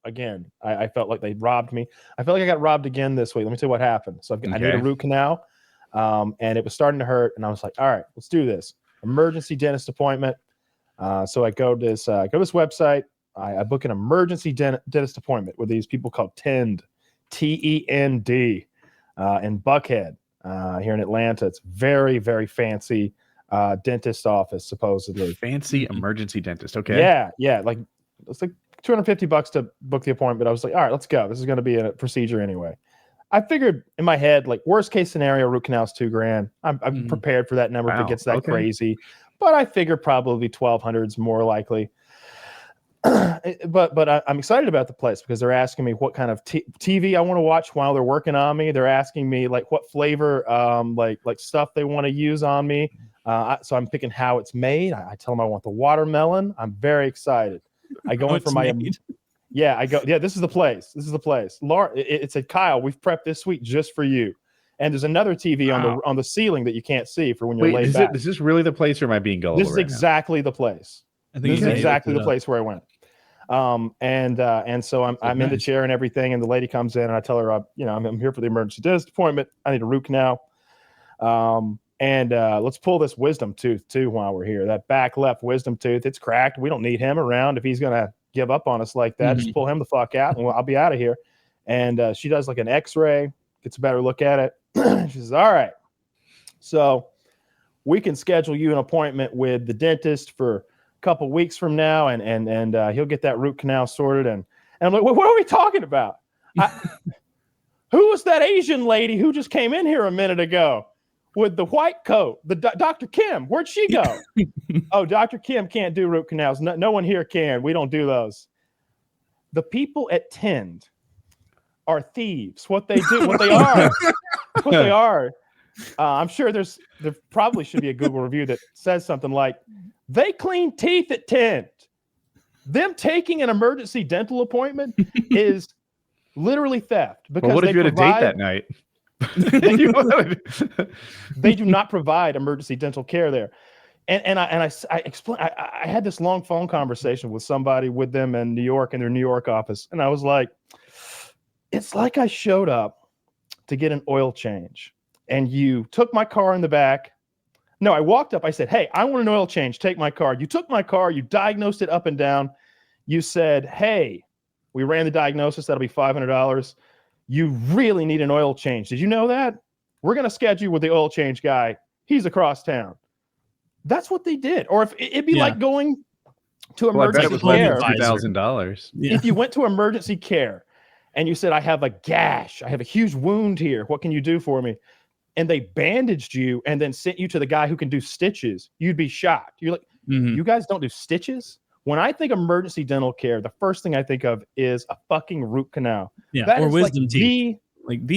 again. I felt like they robbed me. I felt like I got robbed again this week. Let me tell you what happened. So I need a root canal, and it was starting to hurt. And I was like, all right, let's do this. Emergency dentist appointment. So I go to this website. I book an emergency dentist appointment with these people called Tend, TEND, in Buckhead here in Atlanta. It's very, very fancy dentist office, supposedly. Fancy emergency dentist. Okay. Yeah. Like it's like $250 to book the appointment. I was like, all right, let's go. This is going to be a procedure anyway. I figured in my head, like worst case scenario, root canal's $2,000. I'm prepared for that number if it gets that crazy. But I figured probably 1,200 is more likely. but I'm excited about the place because they're asking me what kind of TV I want to watch while they're working on me. They're asking me like what flavor, like stuff they want to use on me. So I'm picking how it's made. I tell them I want the watermelon. I'm very excited. I go in for my this is the place. Laura, it said, Kyle, we've prepped this suite just for you. And there's another TV on the ceiling that you can't see for when you're laid back. Is this really the place, or am I being gullible? This is exactly the place. I think this is exactly the place where I went. And so I'm in the chair and everything, and the lady comes in, and I tell her, I'm here for the emergency dentist appointment. I need a root canal. And let's pull this wisdom tooth too while we're here. That back left wisdom tooth, it's cracked. We don't need him around if he's gonna give up on us like that. Just pull him the fuck out, and I'll be out of here. And she does like an X-ray, gets a better look at it. She says, all right, so we can schedule you an appointment with the dentist for a couple weeks from now, and he'll get that root canal sorted. And I'm like, what are we talking about? Who was that Asian lady who just came in here a minute ago with the white coat? The Dr. Kim, where'd she go? Oh, Dr. Kim can't do root canals. No one here can. We don't do those. The people at Tend are thieves. What they are. I'm sure there probably should be a Google review that says something like, they clean teeth at Tend. Them taking an emergency dental appointment is literally theft. Because what if you had a date that night? They do not provide emergency dental care there. And I explained, I had this long phone conversation with somebody with them in New York, in their New York office. And I was like, it's like I showed up to get an oil change and you took my car in the back. No, I walked up. I said, hey, I want an oil change. Take my car. You took my car. You diagnosed it up and down. You said, hey, we ran the diagnosis. That'll be $500. You really need an oil change. Did you know that? We're going to schedule you with the oil change guy. He's across town. That's what they did. Or if it'd be like going to emergency care. $2,000. If you went to emergency care and you said, I have a gash, I have a huge wound here, what can you do for me? And they bandaged you and then sent you to the guy who can do stitches, you'd be shocked. You're like, you guys don't do stitches? When I think emergency dental care, the first thing I think of is a fucking root canal. Yeah, that or wisdom teeth.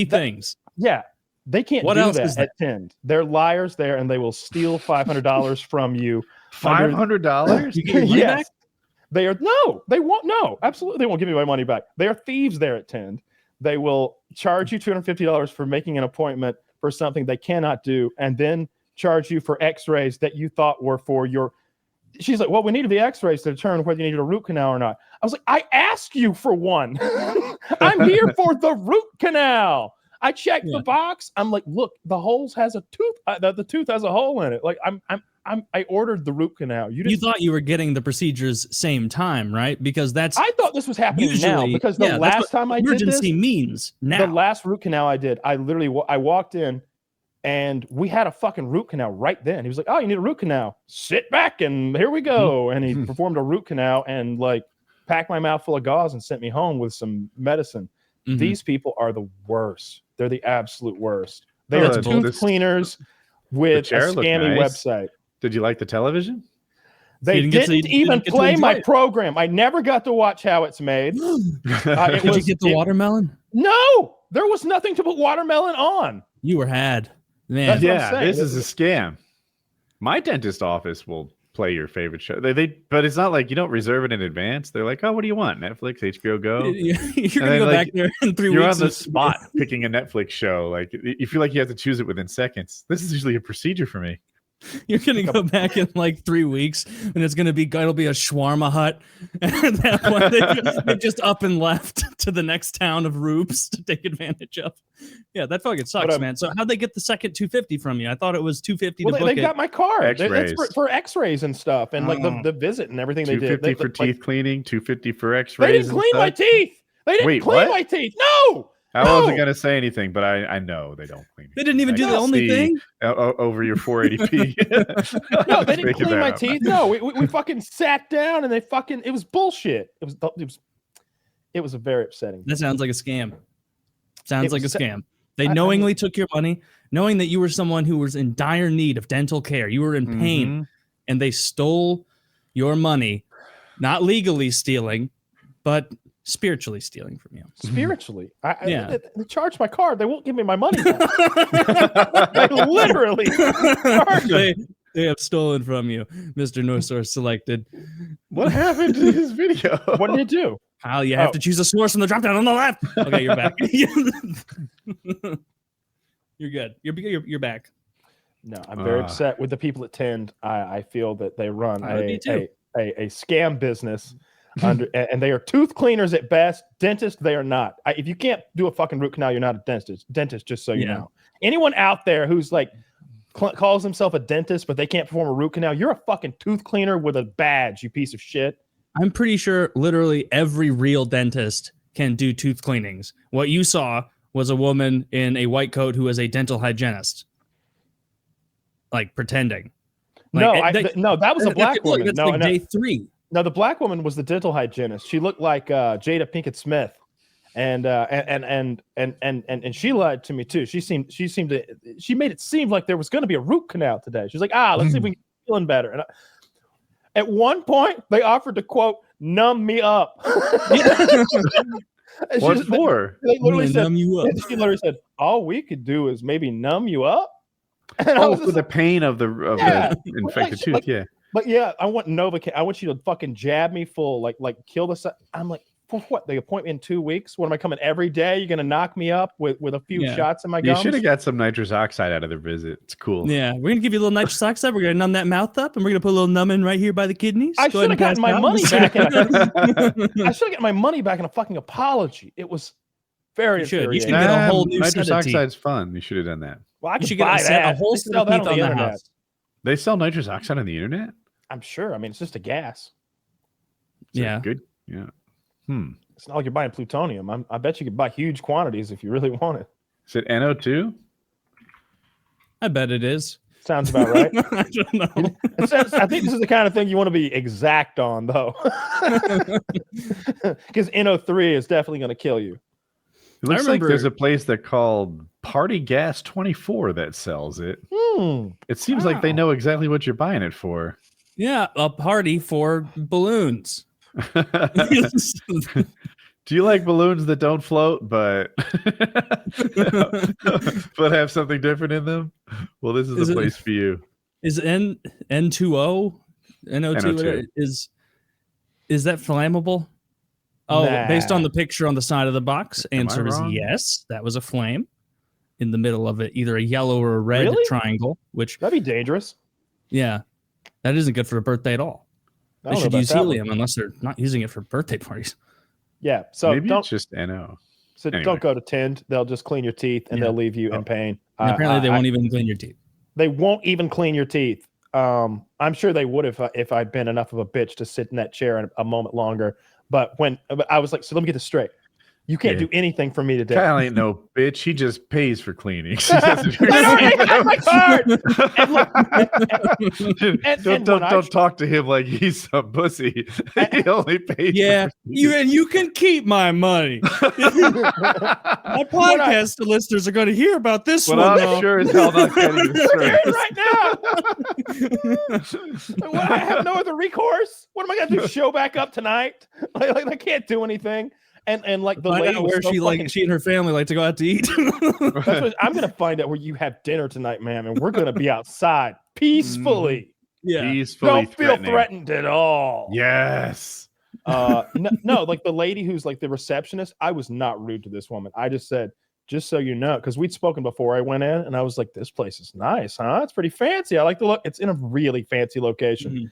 Things. Yeah, they can't do that at Tend. They're liars there, and they will steal $500 from you. $500? You get your money back? They are they won't. No, absolutely, they won't give me my money back. They are thieves there at Tend. They will charge you $250 for making an appointment for something they cannot do, and then charge you for X-rays that you thought were for your. She's like, well, we needed the X-rays to determine whether you needed a root canal or not. I was like, I asked you for one. I'm here for the root canal. I checked the box. I'm like, look, the holes has a tooth. The tooth has a hole in it. Like I ordered the root canal. You thought you were getting the procedures same time, right? Because I thought this was happening usually, now. Because the last time I did this, emergency means now. The last root canal I did, I walked in, and we had a fucking root canal right then. He was like, oh, you need a root canal. Sit back and here we go. And he performed a root canal and like packed my mouth full of gauze and sent me home with some medicine. These people are the worst. They're the absolute worst. They are tooth cleaners with a scammy website. Did you like the television? They didn't even play my program. I never got to watch how it's made. Did you get the watermelon? No, there was nothing to put watermelon on. You were had. Man. Yeah, this is a scam. My dentist office will play your favorite show. But it's not like you don't reserve it in advance. They're like, oh, what do you want? Netflix, HBO Go? You're going to go back there in 3 weeks. You're on the spot picking a Netflix show. Like you feel like you have to choose it within seconds. This is usually a procedure for me. You're gonna go back in like 3 weeks, and it'll be a shawarma hut. And at that point, they just up and left to the next town of Roops to take advantage of. Yeah, that fucking sucks, man. So how'd they get the second 250 from you? I thought it was 250 to book they got my card. X-rays. It's for X-rays and stuff, and like the visit and everything they did. 250 for teeth cleaning, 250 for X-rays. They didn't clean my teeth. They didn't clean my teeth. No. I wasn't gonna say anything, but I know they don't clean. They didn't even do the only thing over your 480p. No, they didn't clean my teeth. No, we fucking sat down and it was bullshit. It was a very upsetting. That sounds like a scam. Sounds like a scam. They knowingly took your money, knowing that you were someone who was in dire need of dental care. You were in pain, and they stole your money, not legally stealing, but spiritually stealing from you. Spiritually? They charged my card. They won't give me my money back. They literally they have stolen from you, Mr. No Source Selected. What happened to his video? What did it do? Kyle, you have to choose a source from the drop down on the left. Okay, you're back. You're good. You're back. No, I'm very upset with the people at Tend. I feel that they run a scam business. And they are tooth cleaners at best. Dentist, they are not. If you can't do a fucking root canal, you're not a dentist, just so you know. Anyone out there who's like calls himself a dentist, but they can't perform a root canal, you're a fucking tooth cleaner with a badge, you piece of shit. I'm pretty sure literally every real dentist can do tooth cleanings. What you saw was a woman in a white coat who was a dental hygienist. Like pretending. Like, no, that was a black woman. That's like day 3. No, the black woman was the dental hygienist. She looked like Jada Pinkett Smith, and she lied to me too. She made it seem like there was going to be a root canal today. She's like, let's see if we can get feeling better. And at one point, they offered to quote numb me up. What for? They literally said, numb you up. She literally said, all we could do is maybe numb you up. And for the pain of the infected tooth, yeah. But yeah, I want Novocaine. I want you to fucking jab me full, like kill the. I'm like, for what? They appoint me in 2 weeks. What am I coming every day? You're gonna knock me up with a few shots in my gums? You should have got some nitrous oxide out of their visit. It's cool. Yeah, we're gonna give you a little nitrous oxide. We're gonna numb that mouth up, and we're gonna put a little numbing right here by the kidneys. I should have gotten my money back. I should have gotten my money back in a fucking apology. It was very. You should get a whole new nitrous oxide's fun. You should have done that. Well, I should buy that. A whole set of teeth on the house. They sell nitrous oxide on the internet? I'm sure. I mean, it's just a gas. Good. Yeah. It's not like you're buying plutonium. I bet you could buy huge quantities if you really want it. Is it NO2? I bet it is. Sounds about right. I don't know. I think this is the kind of thing you want to be exact on, though. Because NO3 is definitely going to kill you. It looks like there's a place that called Party Gas 24 that sells it. It seems like they know exactly what you're buying it for. Yeah, a party for balloons. Do you like balloons that don't float but but have something different in them? Well, this is the place for you. Is N2O NO2 is that flammable? Oh, based on the picture on the side of the box, answer is yes. That was a flame in the middle of it, either a yellow or a red triangle. Which that'd be dangerous. Yeah, that isn't good for a birthday at all. They should use helium unless they're not using it for birthday parties. Yeah, so maybe it's just NO. So don't go to Tend. They'll just clean your teeth and they'll leave you in pain. And apparently, they won't even clean your teeth. They won't even clean your teeth. I'm sure they would if I'd been enough of a bitch to sit in that chair a moment longer. But I was like, so let me get this straight. You can't do anything for me today. Kyle ain't no bitch. He just pays for cleaning. I already have my card. Don't talk to him like he's a pussy. He only pays. Yeah, you can keep my money. My podcast listeners are going to hear about this one. I'm sure as hell not getting this right now. I have no other recourse. What am I going to do? Show back up tonight? Like I can't do anything. And like the lady where she and her family like to go out to eat. I'm gonna find out where you have dinner tonight, ma'am, and we're gonna be outside peacefully. Yeah, peacefully. Don't feel threatened at all. Yes. No, like the lady who's like the receptionist. I was not rude to this woman. I just said, just so you know, because we'd spoken before I went in, and I was like, this place is nice, huh? It's pretty fancy. I like the look. It's in a really fancy location.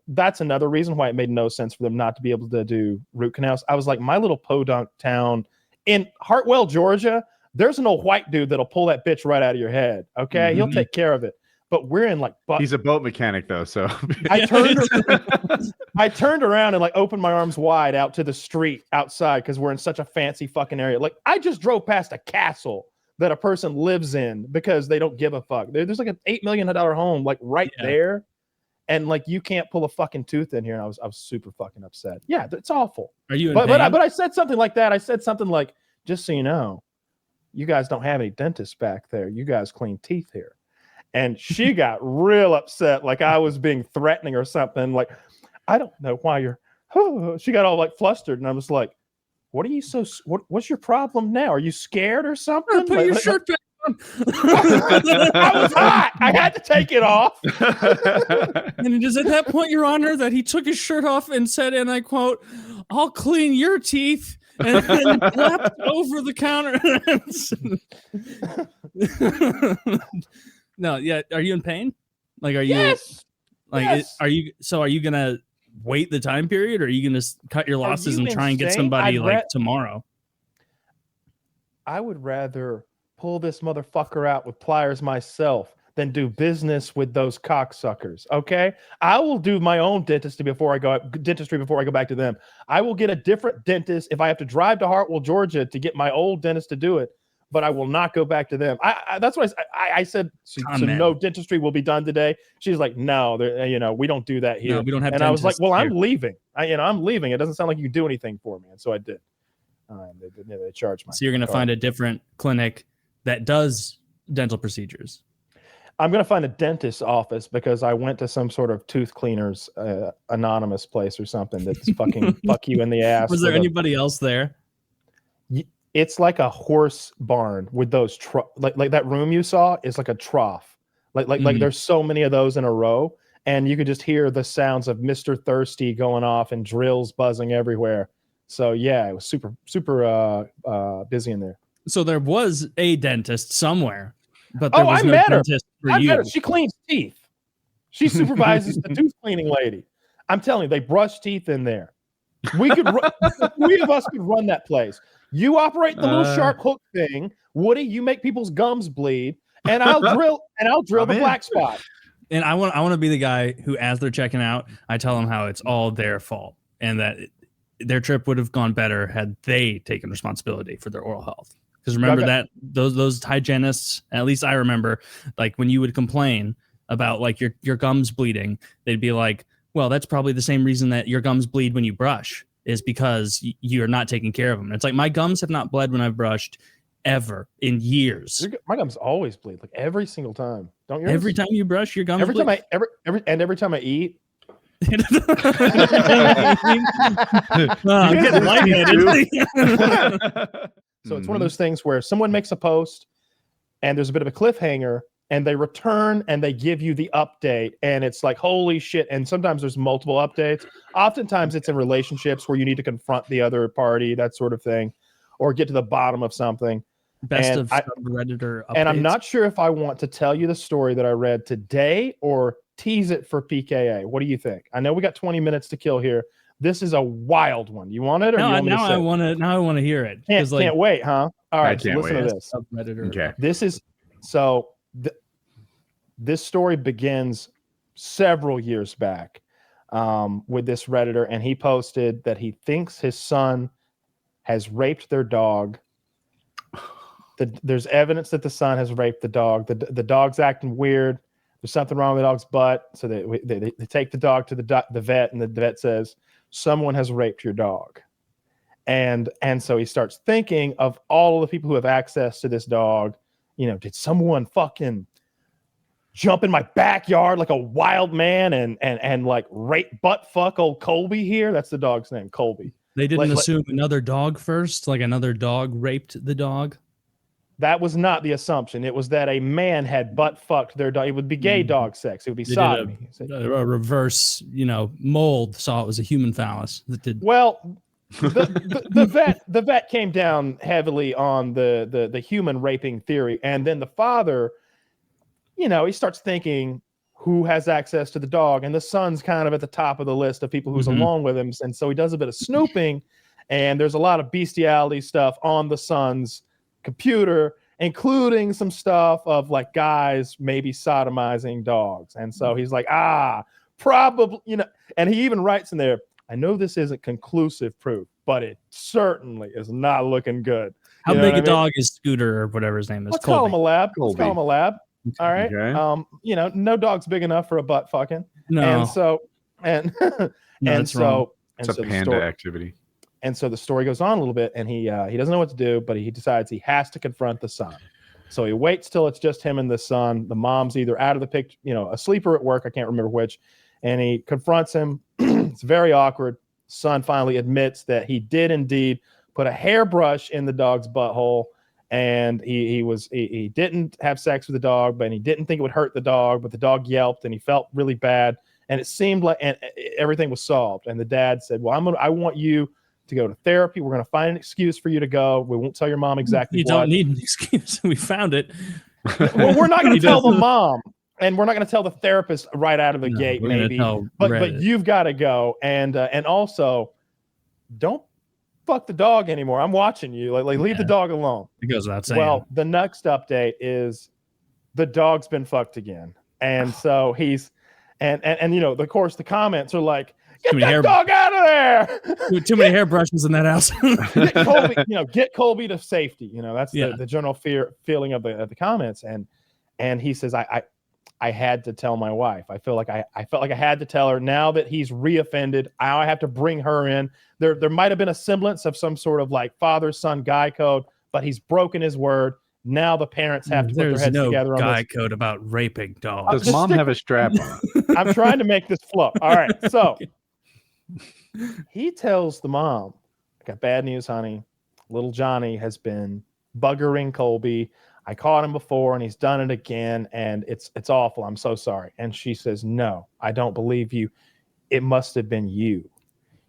That's another reason why it made no sense for them not to be able to do root canals. I was like, my little podunk town in Hartwell, Georgia, there's an old white dude that'll pull that bitch right out of your head. Okay, he'll take care of it. But we're in like, he's a boat mechanic though, so I turned around and like opened my arms wide out to the street outside because we're in such a fancy fucking area. Like I just drove past a castle that a person lives in because they don't give a fuck. There's like an $8 million home like right there, and like you can't pull a fucking tooth in here. And I was super fucking upset. Yeah, it's awful. Are you? But I said something like that. I said something like, just so you know, you guys don't have any dentists back there. You guys clean teeth here. And she got real upset, like I was being threatening or something. Like, I don't know why you're. She got all like flustered, and I was like, "What are you so? What's your problem now? Are you scared or something?" Put your shirt back on. I was hot. I had to take it off. And it is at that point, Your Honor, that he took his shirt off and said, and I quote, "I'll clean your teeth." And then clapped over the counter. No, yeah. Are you in pain? Like, are you? Yes. Like, yes. Are you? So, are you gonna wait the time period, or are you gonna cut your losses and try and get insane? somebody like tomorrow? I would rather pull this motherfucker out with pliers myself than do business with those cocksuckers. Okay, I will do my own dentistry before I go back to them. I will get a different dentist if I have to drive to Hartwell, Georgia, to get my old dentist to do it. But I will not go back to them. That's what I said. So no dentistry will be done today. She's like, no, we don't do that here. No, we don't have. And I was like, well, I'm leaving. I'm leaving. It doesn't sound like you can do anything for me. And so I did. They charged me. So you're going to find a different clinic that does dental procedures. I'm going to find a dentist's office because I went to some sort of tooth cleaners anonymous place or something that's fucking fuck you in the ass. Was there anybody else there? It's like a horse barn with those like that room you saw is like a trough. Like there's so many of those in a row, and you could just hear the sounds of Mr. Thirsty going off and drills buzzing everywhere. So yeah, it was super busy in there. So there was a dentist somewhere, but there was no dentist for you. Met her. She cleans teeth. She supervises the tooth cleaning lady. I'm telling you, they brush teeth in there. We could, three of us could run that place. You operate the little sharp hook thing. Woody, you make people's gums bleed, and I'll drill the black spot. And I want to be the guy who, as they're checking out, I tell them how it's all their fault and that their trip would have gone better had they taken responsibility for their oral health. Because remember that those hygienists, at least I remember, like when you would complain about like your gums bleeding, they'd be like, well, that's probably the same reason that your gums bleed when you brush, is because you're not taking care of them. It's like my gums have not bled when I've brushed ever in years. My gums always bleed, like every single time. Don't you? Every time you brush, your gums every bleed? Every time I eat. I'm getting lightheaded. So it's one of those things where someone makes a post and there's a bit of a cliffhanger, and they return and they give you the update, and it's like, holy shit. And sometimes there's multiple updates. Oftentimes it's in relationships where you need to confront the other party, that sort of thing, or get to the bottom of something. Best of Redditor updates. And I'm not sure if I want to tell you the story that I read today or tease it for PKA. What do you think? I know we got 20 minutes to kill here. This is a wild one. You want it, or now, you want me now to say I want to? Now I want to hear it. Can't wait, huh? All right, so listen to this. Okay. This is so. This story begins several years back with this Redditor, and he posted that he thinks his son has raped their dog. There's evidence that the son has raped the dog. The dog's acting weird. There's something wrong with the dog's butt. So they take the dog to the vet, and the vet says, someone has raped your dog. And so he starts thinking of all of the people who have access to this dog. Did someone fucking jump in my backyard like a wild man and like rape butt fuck old Colby here? That's the dog's name, Colby. They didn't assume another dog first, like another dog raped the dog? That was not the assumption. It was that a man had butt fucked their dog. It would be gay dog sex. It would be sodomy. A reverse, mold saw it was a human phallus that did. Well, The vet came down heavily on the human raping theory, and then the father, he starts thinking who has access to the dog, and the son's kind of at the top of the list of people who's along with him, and so he does a bit of snooping, and there's a lot of bestiality stuff on the son's computer, including some stuff of like guys maybe sodomizing dogs, and so he's like, probably, and he even writes in there, I know this isn't conclusive proof, but it certainly is not looking good. How big a dog is Scooter or whatever his name is? Let's call him a lab. Let's call him a lab. All right. Okay. No dog's big enough for a butt fucking. No. And so, and that's wrong. It's a panda activity. And so the story goes on a little bit, and he doesn't know what to do, but he decides he has to confront the son. So he waits till it's just him and the son. The mom's either out of the picture, asleep or at work. I can't remember which. And he confronts him. It's very awkward. Son finally admits that he did indeed put a hairbrush in the dog's butthole, and he didn't have sex with the dog, but he didn't think it would hurt the dog, but the dog yelped and he felt really bad, and it seemed like everything was solved. And the dad said, well, I want you to go to therapy. We're going to find an excuse for you to go. We won't tell your mom exactly you don't need an excuse. We found it. Well, we're not going to tell the mom. And we're not going to tell the therapist right out of the gate, maybe. But you've got to go, and also, don't fuck the dog anymore. I'm watching you. Like leave the dog alone. It goes without saying. Well, the next update is the dog's been fucked again, and so he's and of course the comments are like, get that dog out of there. Too many hairbrushes in that house. Get Colby to safety. That's the general feeling of the comments, and he says, I had to tell my wife. I felt like I had to tell her. Now that he's reoffended, I have to bring her in. There might have been a semblance of some sort of like father-son guy code, but he's broken his word. Now the parents have to put their heads together on this. There's no guy code about raping dogs. Does mom have a strap on? I'm trying to make this flow. All right, so he tells the mom, I got bad news, honey. Little Johnny has been buggering Colby. I caught him before and he's done it again, and it's awful. I'm so sorry. And she says, no, I don't believe you. It must have been you.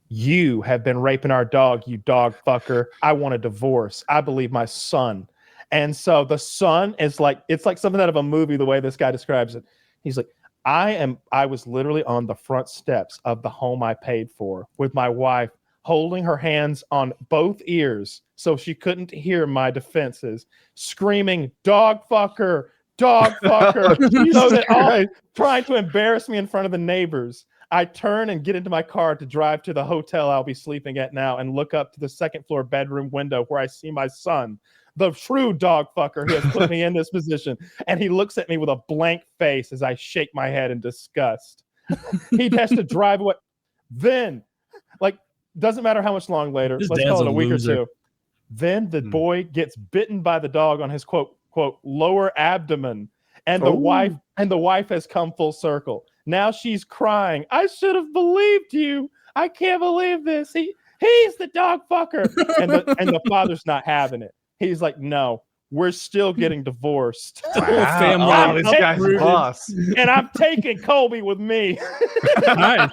You have been raping our dog, you dog fucker. I want a divorce. I believe my son. And so the son is like, it's like something out of a movie, the way this guy describes it. He's like, I was literally on the front steps of the home I paid for with my wife, holding her hands on both ears so she couldn't hear my defenses, screaming, dog fucker, so that all trying to embarrass me in front of the neighbors. I turn and get into my car to drive to the hotel I'll be sleeping at now and look up to the second floor bedroom window where I see my son, the true dog fucker who has put me in this position. And he looks at me with a blank face as I shake my head in disgust. He has to drive away. Then, doesn't matter how much long later, let's call it a week or two. Then the boy gets bitten by the dog on his quote lower abdomen, and the wife has come full circle. Now she's crying. I should have believed you. I can't believe this. He's the dog fucker, and the father's not having it. He's like, no, we're still getting divorced. Wow. This guy's the boss. And I'm taking Colby with me. All right.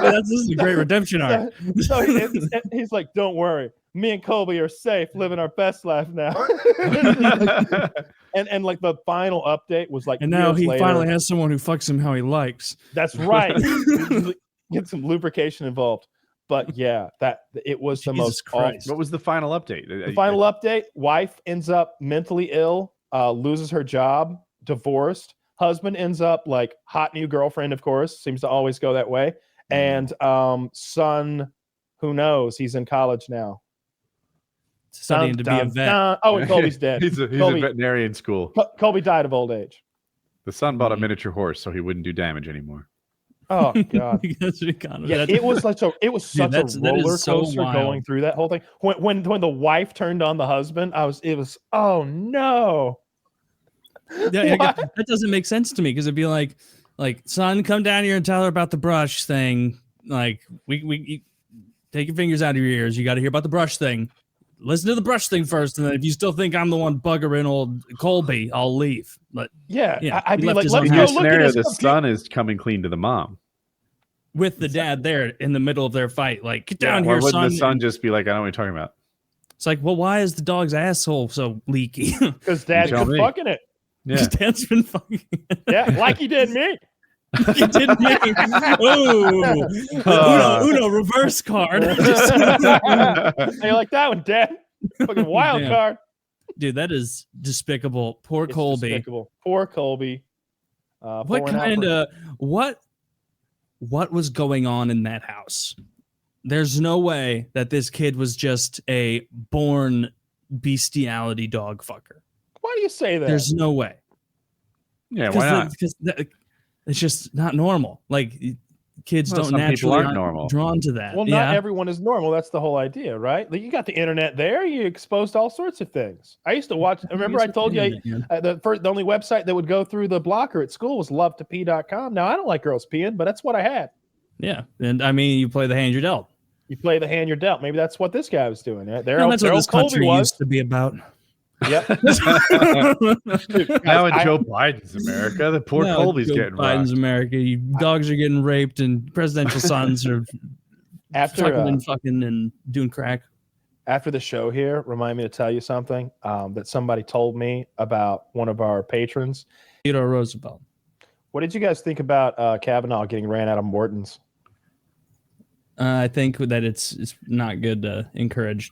This is a great redemption arc. So he's like, don't worry. Me and Colby are safe, living our best life now. and like the final update was like, and now he finally has someone who fucks him how he likes. That's right. Get some lubrication involved. But yeah, it was the most awful. What was the final update? The final update, wife ends up mentally ill, loses her job, divorced. Husband ends up like hot new girlfriend, of course, seems to always go that way. And son, who knows? He's in college now. Studying to be a vet. Oh, and Colby's dead. He's a veterinarian school. Colby died of old age. The son bought a miniature horse so he wouldn't do damage anymore. Oh God! It was such a roller coaster going through that whole thing. When the wife turned on the husband, it was oh no. That doesn't make sense to me because it'd be like son, come down here and tell her about the brush thing. Like we take your fingers out of your ears. You got to hear about the brush thing. Listen to the brush thing first, and then if you still think I'm the one buggering old Colby, I'll leave. But I'd be like, let's go look at this. The son is coming clean to the mom. with the dad there in the middle of their fight. Like, get down here, wouldn't son. the son just be like, I don't know what you're talking about? It's like, well, why is the dog's asshole so leaky? Because dad's been fucking it. Yeah. Dad's been fucking it. Yeah, like he did me. He did me. Ooh. Uno, reverse card. How you like that one, Dad? Fucking wild card. Dude, that is despicable. Poor Colby. Despicable. Poor Colby. What was going on in that house? There's no way that this kid was just a born bestiality dog fucker. Why do you say that? There's no way. Yeah, why not? Because it's just not normal. Like, kids don't naturally aren't normal. Drawn to that. Well, not everyone is normal. That's the whole idea, right? Like, you got the internet there. You exposed to all sorts of things. I used to watch. Remember, I told you the only website that would go through the blocker at school was lovetopee.com. Now, I don't like girls peeing, but that's what I had. Yeah, and I mean, you play the hand you're dealt. You play the hand you're dealt. Maybe that's what this guy was doing. That's what this country used to be about. Yep. Now in Joe Biden's America, the poor Colby's getting Biden's rocked. America. Dogs are getting raped, and presidential sons are fucking and doing crack. After the show here, remind me to tell you something that somebody told me about one of our patrons, Theodore Roosevelt. What did you guys think about Kavanaugh getting ran out of Morton's? I think that it's not good to encourage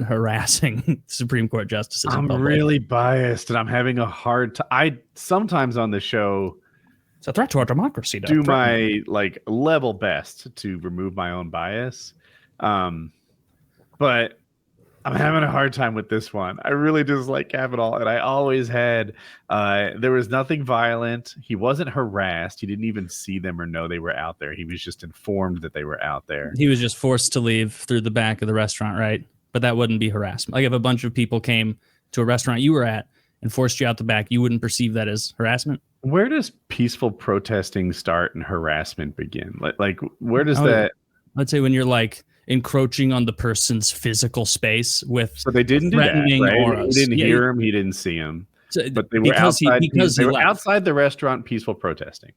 harassing Supreme Court justices. I'm really biased, and I'm having a hard time. I sometimes on the show, it's a threat to our democracy. Do my level best to remove my own bias, but I'm having a hard time with this one. I really dislike Kavanaugh, and I always had. There was nothing violent. He wasn't harassed. He didn't even see them or know they were out there. He was just informed that they were out there. He was just forced to leave through the back of the restaurant, right? But that wouldn't be harassment. Like if a bunch of people came to a restaurant you were at and forced you out the back, you wouldn't perceive that as harassment? Where does peaceful protesting start and harassment begin? Like where does that... Let's say when you're like encroaching on the person's physical space with so they didn't do that, right? Auras. He didn't hear him. He didn't see him. So, but they were outside. They were outside the restaurant, peaceful protesting.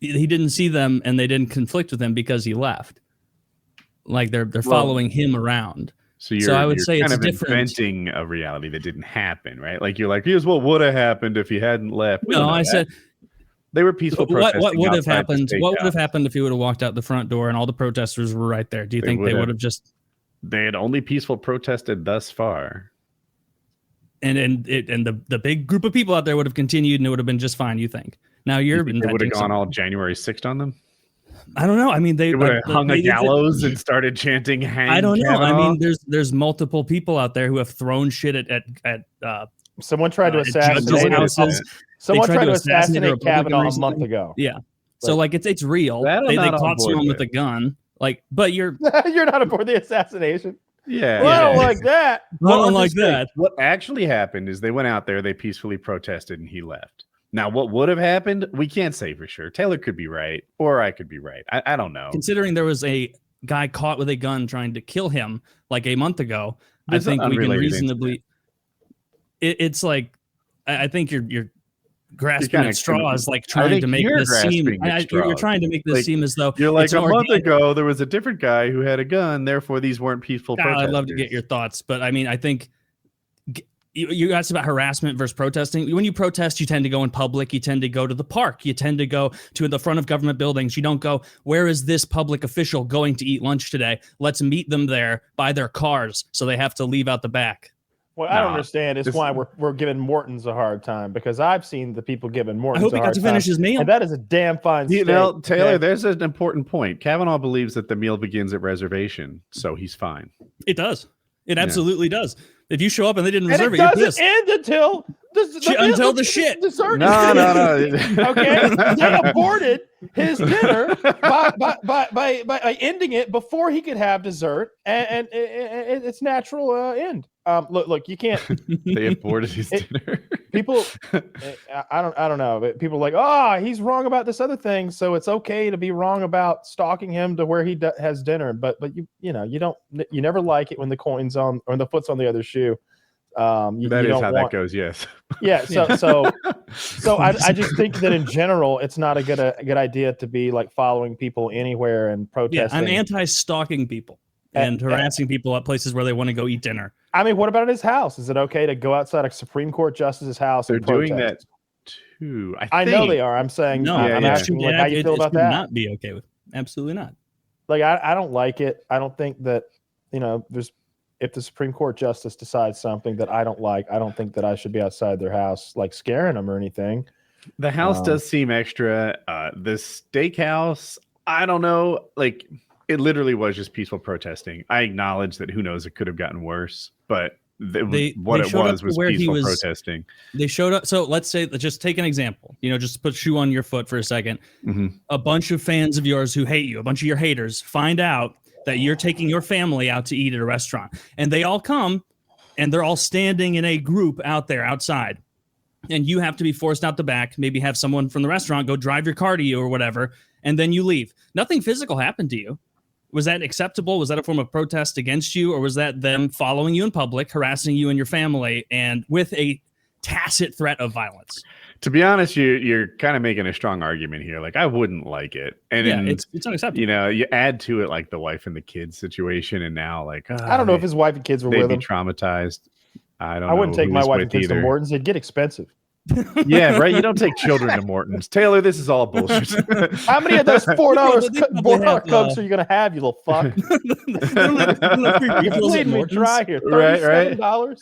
He didn't see them, and they didn't conflict with him because he left. Like they're following him around. So I would say it's different. Inventing a reality that didn't happen, right? Like you're like, here's what would have happened if he hadn't left. No, I said they were peaceful protesting. What would have happened? What would have happened if he would have walked out the front door and all the protesters were right there? Do you think they would have just? They had only peaceful protested thus far. And the big group of people out there would have continued, and it would have been just fine. You think? Now you're they would have gone all January 6th on them. I don't know. I mean, they would have hung a gallows and started chanting "Hang I don't know. Kavanaugh. I mean, there's multiple people out there who have thrown shit at someone tried to assassinate. Someone tried to assassinate Kavanaugh a month ago. Yeah. So like it's real. They caught someone with a gun. Like, but you're not aboard the assassination. Yeah. Well, I don't like that. What actually happened is they went out there, they peacefully protested, and he left. Now, what would have happened? We can't say for sure. Taylor could be right, or I could be right. I don't know. Considering there was a guy caught with a gun trying to kill him like a month ago, I think we can reasonably. It's like I think you're grasping at straws, like trying to make this seem. You're trying to make this seem as though you're like a month ago there was a different guy who had a gun, therefore these weren't peaceful protesters. I'd love to get your thoughts, but I mean, I think. You asked about harassment versus protesting. When you protest, you tend to go in public. You tend to go to the park. You tend to go to the front of government buildings. You don't go, where is this public official going to eat lunch today? Let's meet them there by their cars, so they have to leave out the back. What I don't understand is why we're giving Morton's a hard time, because I've seen the people giving Morton's a hard time. I hope he got to finish his meal. And that is a damn fine steak. Taylor, there's an important point. Kavanaugh believes that the meal begins at reservation, so he's fine. It does. It absolutely does. If you show up and they didn't reserve it, it doesn't end until the shit. Dessert no. Okay, they aborted his dinner by ending it before he could have dessert, and it's natural end. Look, you can't. They aborted his dinner. People, I don't know. But people are like, he's wrong about this other thing, so it's okay to be wrong about stalking him to where he has dinner. But you never like it when the coin's on or the foot's on the other shoe. That is how that goes. Yes. Yeah. So I just think that in general, it's not a good idea to be like following people anywhere and protesting. Yeah, I'm anti-stalking people and harassing people at places where they want to go eat dinner. I mean, what about at his house? Is it okay to go outside a Supreme Court justice's house? They're and protest? doing that too. I know they are. I'm saying, no. I'm asking, like, how you feel about that? Not be okay with. Absolutely not. Like, I don't like it. I don't think that, if the Supreme Court justice decides something that I don't like, I don't think that I should be outside their house, like scaring them or anything. The house does seem extra. The steakhouse, I don't know. Like, it literally was just peaceful protesting. I acknowledge that who knows, it could have gotten worse, but what it was peaceful protesting. They showed up. So let's just take an example, just put shoe on your foot for a second. Mm-hmm. A bunch of fans of yours who hate you, a bunch of your haters find out that you're taking your family out to eat at a restaurant, and they all come and they're all standing in a group out there outside, and you have to be forced out the back, maybe have someone from the restaurant go drive your car to you or whatever, and then you leave. Nothing physical happened to you. Was that acceptable? Was that a form of protest against you, or was that them following you in public, harassing you and your family, and with a tacit threat of violence? To be honest, you're kind of making a strong argument here. Like, I wouldn't like it, and it's unacceptable. You add to it like the wife and the kids situation, and now like I don't know if his wife and kids were with him. Traumatized. I wouldn't take my wife and kids to Morton's. They'd get expensive. Yeah, right. You don't take children to Morton's. Taylor, this is all bullshit. How many of those $4 Cokes are you gonna have, you little fuck? You're leading me dry here. $37.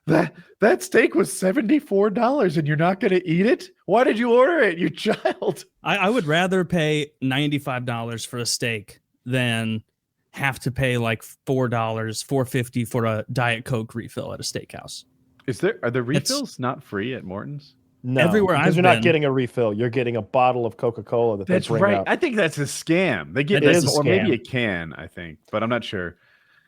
That steak was $74 and you're not going to eat it? Why did you order it, you child? I would rather pay $95 for a steak than have to pay like $4, $4.50 for a Diet Coke refill at a steakhouse. Are the refills not free at Morton's? No, everywhere because you're not getting a refill. You're getting a bottle of Coca-Cola that that's they bring right. up. I think that's a scam. They get this, or maybe a can. I think, but I'm not sure.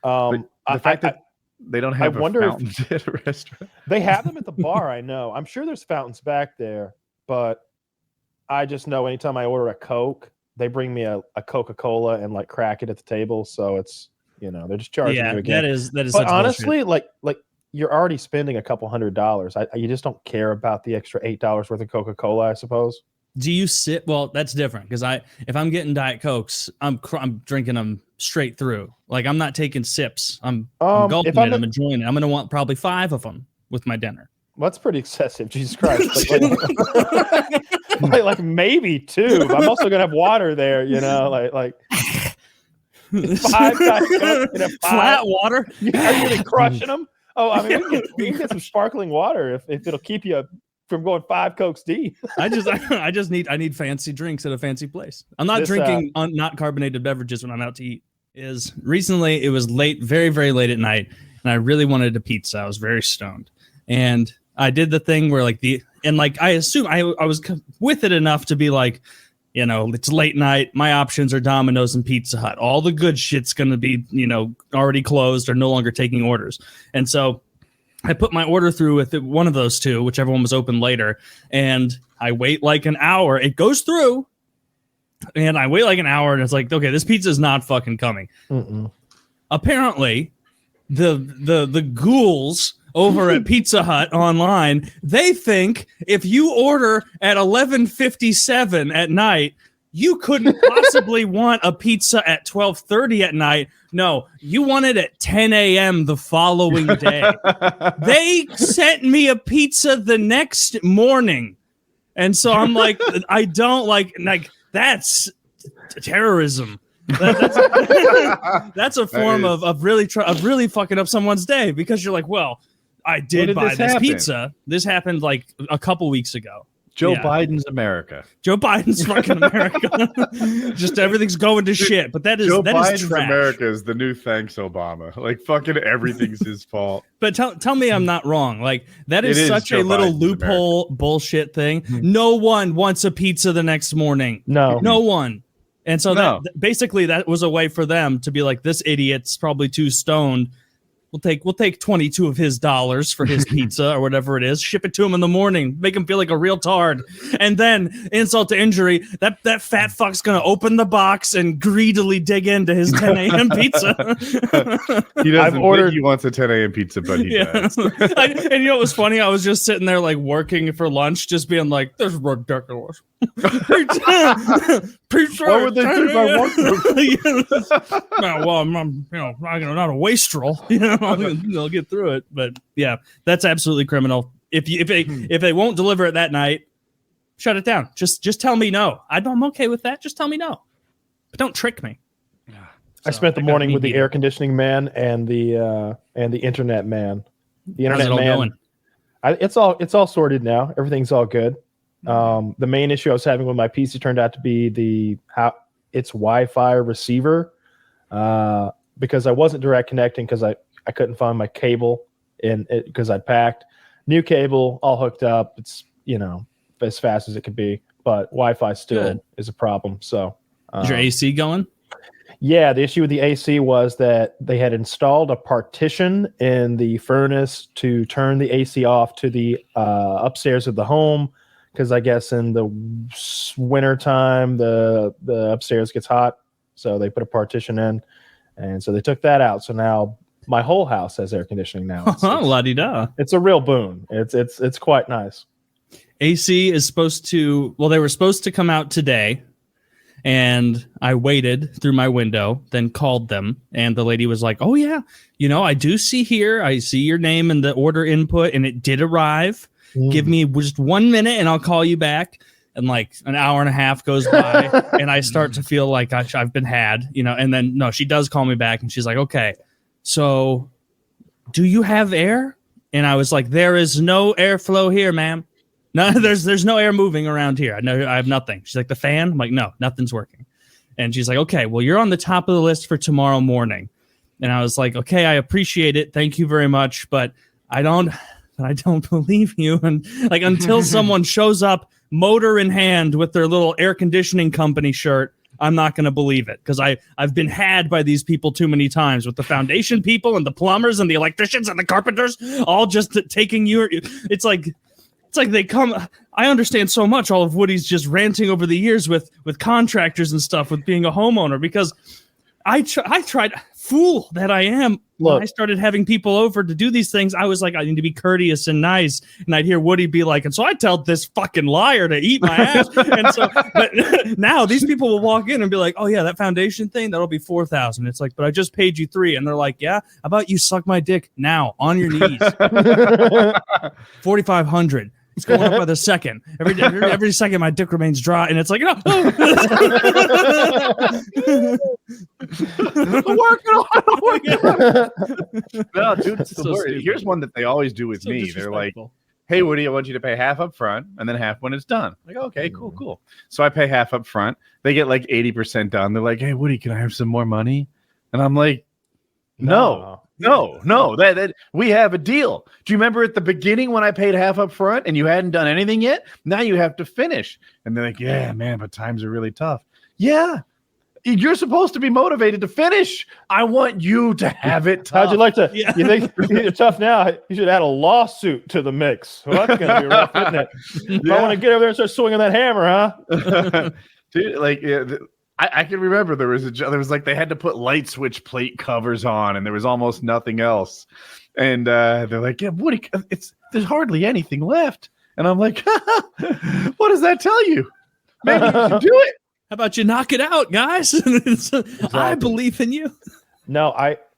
The fact that they don't have a fountain at a restaurant. They have them at the bar. I know. I'm sure there's fountains back there, but I just know anytime I order a Coke, they bring me a Coca-Cola and like crack it at the table. So it's they're just charging you again. That is. But honestly, like you're already spending a couple $100. You just don't care about the extra $8 worth of Coca-Cola, I suppose. Do you sit? Well, that's different because if I'm getting Diet Cokes, I'm drinking them straight through. Like, I'm not taking sips. I'm gulping it. I'm enjoying it. I'm gonna want probably 5 of them with my dinner. Well, that's pretty excessive. Jesus Christ! like maybe 2. But I'm also gonna have water there. Like 5 Diet Cokes and a 5. Flat water. Are you gonna crushing them? Oh, I mean, we can get some sparkling water if it'll keep you from going 5 Cokes deep. I need fancy drinks at a fancy place. I'm not drinking not carbonated beverages when I'm out to eat. Recently it was late, very, very late at night, and I really wanted a pizza. I was very stoned, and I did the thing where I assume I was with it enough to be like, it's late night. My options are Domino's and Pizza Hut. All the good shit's going to be, already closed or no longer taking orders. And so I put my order through with one of those 2, whichever one was open later. And I wait like an hour. It goes through. And I wait like an hour. And it's like, okay, this pizza is not fucking coming. Mm-mm. Apparently, the ghouls over at Pizza Hut online, they think if you order at 11:57 at night, you couldn't possibly want a pizza at 12:30 at night. No, you want it at 10 a.m. the following day. They sent me a pizza the next morning. And so I'm like, I don't like that's terrorism. That's a form of really fucking up someone's day, because you're like, well, I did buy this pizza. This happened like a couple weeks ago. Joe Biden's America. Joe Biden's fucking America. Just everything's going to shit. But that is Biden's trash. America is the new thanks Obama. Like, fucking everything's his fault. But tell me I'm not wrong. Like, that is such a little loophole bullshit thing. No one wants a pizza the next morning. No one. And so basically that was a way for them to be like, this idiot's probably too stoned. we'll take 22 of his dollars for his pizza or whatever it is. Ship it to him in the morning. Make him feel like a real tard. And then, insult to injury, that fat fuck's gonna open the box and greedily dig into his 10 a.m. pizza. He doesn't think he wants a 10 a.m. pizza, but he does. And you know what was funny? I was just sitting there like working for lunch, just being like, "This is ridiculous." Pizza. What would they do if I want to? Well, I'm not a wastrel. They'll get through it. But yeah, that's absolutely criminal. If they won't deliver it that night, shut it down. Just tell me no. I'm okay with that. Just tell me no. But don't trick me. I spent the morning with the air conditioning man and the internet man. The internet man. It's all sorted now. Everything's all good. The main issue I was having with my PC turned out to be its Wi-Fi receiver, because I wasn't direct connecting because I couldn't find my cable because I'd packed. New cable, all hooked up. It's as fast as it could be, but Wi-Fi still is a problem. So is your AC going? Yeah, the issue with the AC was that they had installed a partition in the furnace to turn the AC off to the upstairs of the home. Because I guess in the winter time, the upstairs gets hot, so they put a partition in, and so they took that out. So now my whole house has air conditioning now. La-di-da. It's a real boon. It's quite nice. AC is supposed to. Well, they were supposed to come out today, and I waited through my window, then called them, and the lady was like, "Oh yeah, I do see here. I see your name in the order input, and it did arrive. Give me just 1 minute and I'll call you back." And like an hour and a half goes by and I start to feel like I've been had, and then no, she does call me back and she's like, "Okay, so do you have air?" And I was like, "There is no airflow here, ma'am. No, there's no air moving around here. I have nothing." She's like, "The fan?" I'm like, "No, nothing's working." And she's like, "Okay, well, you're on the top of the list for tomorrow morning." And I was like, "Okay, I appreciate it. Thank you very much. But I don't believe you." And like, until someone shows up motor in hand with their little air conditioning company shirt, I'm not going to believe it, because I've been had by these people too many times, with the foundation people and the plumbers and the electricians and the carpenters, all just taking you. It's like they come. I understand so much all of Woody's just ranting over the years with contractors and stuff, with being a homeowner, because I tried, fool that I am. When I started having people over to do these things, I was like, I need to be courteous and nice. And I'd hear Woody be like, "And so I tell this fucking liar to eat my ass." And so, but now these people will walk in and be like, "Oh yeah, that foundation thing, that'll be $4,000. It's like, "But I just paid you $3,000. And they're like, "Yeah, how about you suck my dick now on your knees?" $4,500. It's going up by the second. Every second, my dick remains dry, and it's like, "Oh." No, dude, it's so here's one that they always do with me. They're like, "Hey, Woody, I want you to pay half up front and then half when it's done." Like, "Okay, cool. So I pay half up front. They get like 80% done. They're like, "Hey, Woody, can I have some more money?" And I'm like, No, that we have a deal. Do you remember at the beginning when I paid half up front and you hadn't done anything yet? Now you have to finish." And they're like, "Yeah, man, but times are really tough." Yeah, you're supposed to be motivated to finish. I want you to have it tough. How'd you like to? Yeah. You think you're tough now? You should add a lawsuit to the mix. Well, that's gonna be rough, isn't it? Yeah. I want to get over there and start swinging that hammer, huh? Dude, like, I can remember there was like they had to put light switch plate covers on, and there was almost nothing else. And they're like, "Yeah, Woody, there's hardly anything left." And I'm like, "What does that tell you? Maybe you should do it. How about you knock it out, guys?" Exactly. I believe in you. No,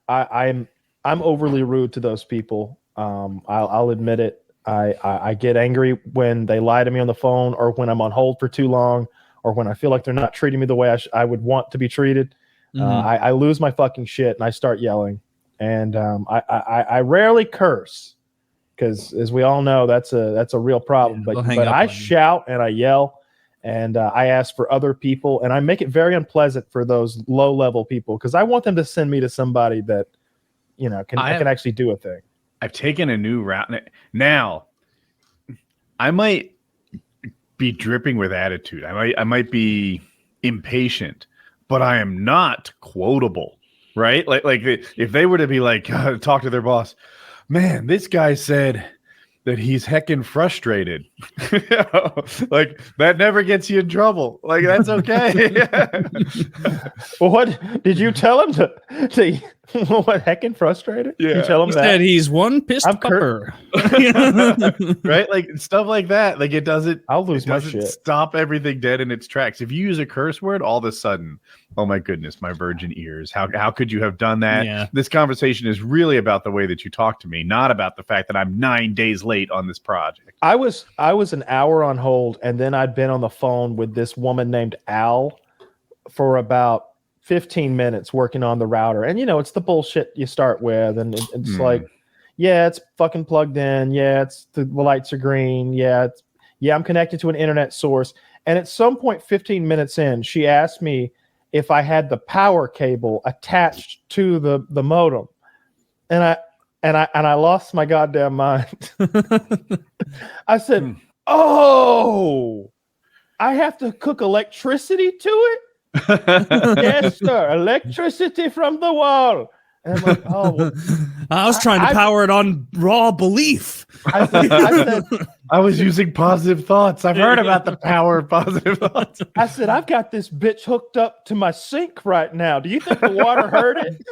I'm overly rude to those people. I'll admit it. I get angry when they lie to me on the phone, or when I'm on hold for too long, or when I feel like they're not treating me the way I would want to be treated. I lose my fucking shit and I start yelling. And I rarely curse, because as we all know, that's a real problem. Yeah, but I shout and I yell, and I ask for other people, and I make it very unpleasant for those low level people, because I want them to send me to somebody that can actually do a thing. I've taken a new route now. I might be dripping with attitude. I might be impatient, but I am not quotable, right? Like if they were to be like, talk to their boss, man, this guy said that he's heckin' frustrated. Like that never gets you in trouble. Like that's okay. Well, what did you tell him to what heckin' frustrated? Yeah. You tell him He that said he's one pissed I'm pupper. Right? Like stuff like that. Like it doesn't stop everything dead in its tracks. If you use a curse word, all of a sudden, oh my goodness, my virgin ears. How could you have done that? Yeah. This conversation is really about the way that you talk to me, not about the fact that I'm 9 days late on this project. I was an hour on hold, and then I'd been on the phone with this woman named Al for about 15 minutes working on the router. And it's the bullshit you start with, and it's like, yeah, it's fucking plugged in. Yeah, the lights are green. Yeah, I'm connected to an internet source. And at some point, 15 minutes in, she asked me if I had the power cable attached to the modem, and I lost my goddamn mind. I said, "Oh, I have to cook electricity to it." Yes, sir. Electricity from the wall. And I'm like, oh, well, I was trying to power it on raw belief. I said, I was using positive thoughts. I've heard about the power of positive thoughts. I said, I've got this bitch hooked up to my sink right now. Do you think the water hurt it?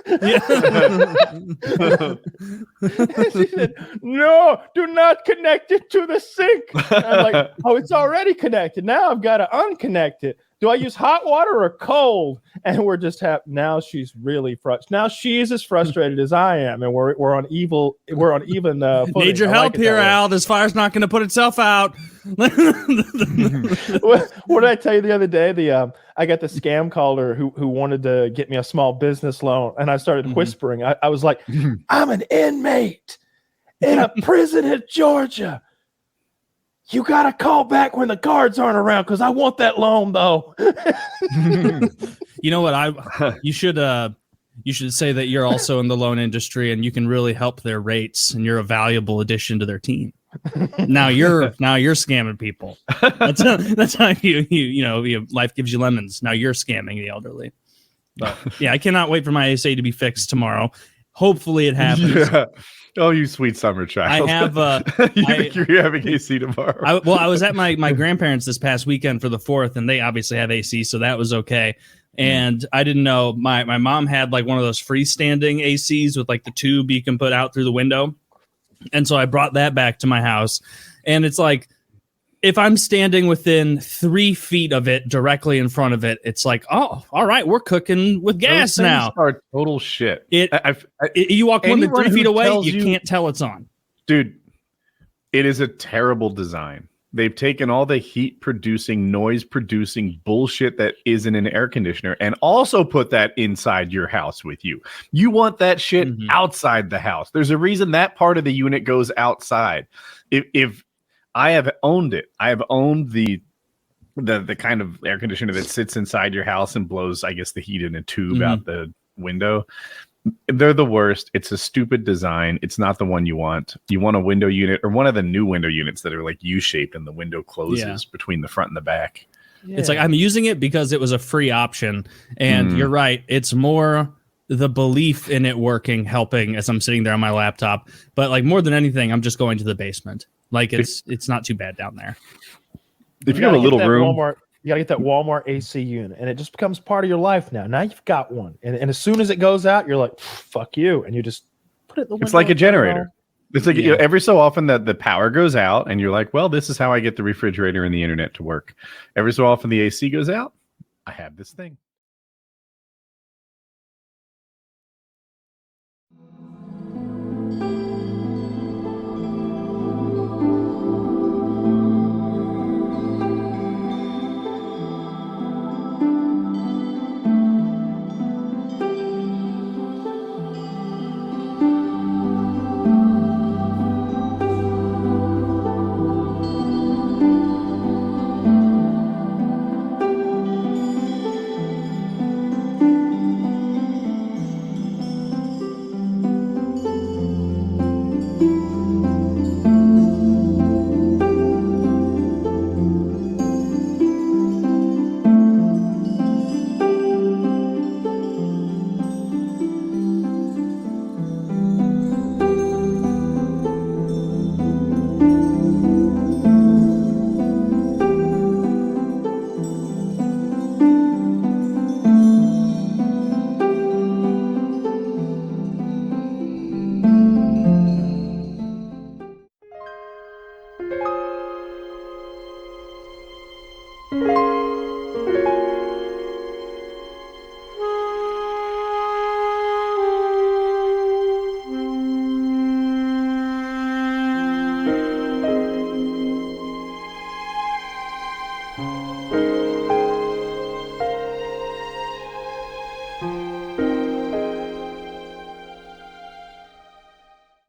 She said, no, do not connect it to the sink. And I'm like, oh, it's already connected. Now I've got to unconnect it. Do I use hot water or cold? And we're just now she's really frustrated. Now she's as frustrated as I am, and we're on even footing. Need your help here, Al. This fire's not going to put itself out. What did I tell you the other day? I got the scam caller who wanted to get me a small business loan, and I started whispering. I was like, I'm an inmate in a prison in Georgia. You got to call back when the guards aren't around because I want that loan, though. You know what? You should say that you're also in the loan industry and you can really help their rates and you're a valuable addition to their team. Now you're scamming people. That's how life gives you lemons. Now you're scamming the elderly. But yeah, I cannot wait for my AC to be fixed tomorrow. Hopefully it happens. Yeah. Oh, you sweet summer child. I have you're having AC tomorrow. I was at my grandparents this past weekend for the 4th, and they obviously have AC, so that was okay. And I didn't know my mom had like one of those freestanding ACs with like the tube you can put out through the window. And so I brought that back to my house, and it's like, if I'm standing within 3 feet of it, directly in front of it, it's like, oh, all right, we're cooking with gas now. Are total shit. You walk more than 3 feet away, you can't tell it's on. Dude, it is a terrible design. They've taken all the heat producing, noise producing bullshit that is in an air conditioner and also put that inside your house with you. You want that shit outside the house. There's a reason that part of the unit goes outside. If I have owned it. I have owned the kind of air conditioner that sits inside your house and blows, I guess, the heat in a tube out the window. They're the worst. It's a stupid design. It's not the one you want. You want a window unit or one of the new window units that are like U-shaped and the window closes between the front and the back. Yeah. It's like I'm using it because it was a free option. And you're right. It's more the belief in it working, helping as I'm sitting there on my laptop. But like more than anything, I'm just going to the basement. Like it's not too bad down there. If you have a little room, you gotta get that Walmart AC unit, and it just becomes part of your life now. Now you've got one, and as soon as it goes out, you're like, "Fuck you!" and you just put it in the window. It's like a generator. It's like every so often that the power goes out, and you're like, "Well, this is how I get the refrigerator and the internet to work." Every so often the AC goes out. I have this thing.